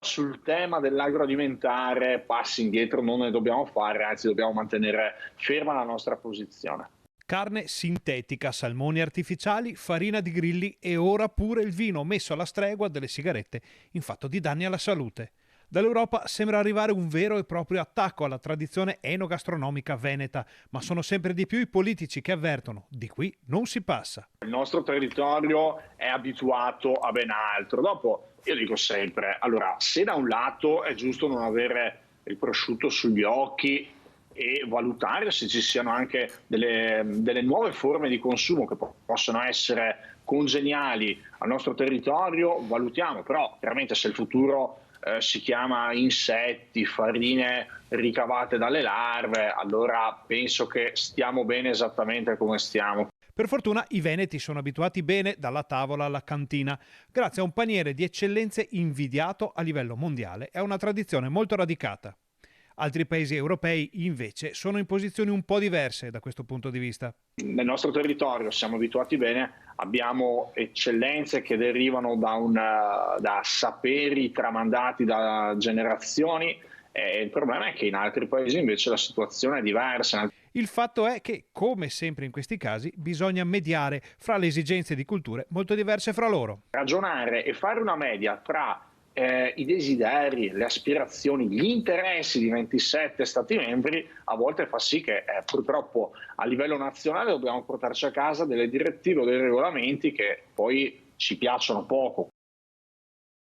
sul tema dell'agroalimentare passi indietro non ne dobbiamo fare, anzi dobbiamo mantenere ferma la nostra posizione. Carne sintetica, salmoni artificiali, farina di grilli e ora pure il vino messo alla stregua delle sigarette in fatto di danni alla salute. Dall'Europa sembra arrivare un vero e proprio attacco alla tradizione enogastronomica veneta, ma sono sempre di più i politici che avvertono: di qui non si passa. Il nostro territorio è abituato a ben altro. Dopo, io dico sempre, allora, se da un lato è giusto non avere il prosciutto sugli occhi e valutare se ci siano anche delle nuove forme di consumo che possono essere congeniali al nostro territorio, valutiamo, però chiaramente se il futuro si chiama insetti, farine ricavate dalle larve, allora penso che stiamo bene esattamente come stiamo. Per fortuna i veneti sono abituati bene dalla tavola alla cantina, grazie a un paniere di eccellenze invidiato a livello mondiale e a una tradizione molto radicata. Altri paesi europei invece sono in posizioni un po' diverse da questo punto di vista. Nel nostro territorio siamo abituati bene, abbiamo eccellenze che derivano da saperi tramandati da generazioni e il problema è che in altri paesi invece la situazione è diversa. Il fatto è che, come sempre in questi casi, bisogna mediare fra le esigenze di culture molto diverse fra loro. Ragionare e fare una media tra i desideri, le aspirazioni, gli interessi di 27 Stati membri a volte fa sì che purtroppo a livello nazionale dobbiamo portarci a casa delle direttive o dei regolamenti che poi ci piacciono poco.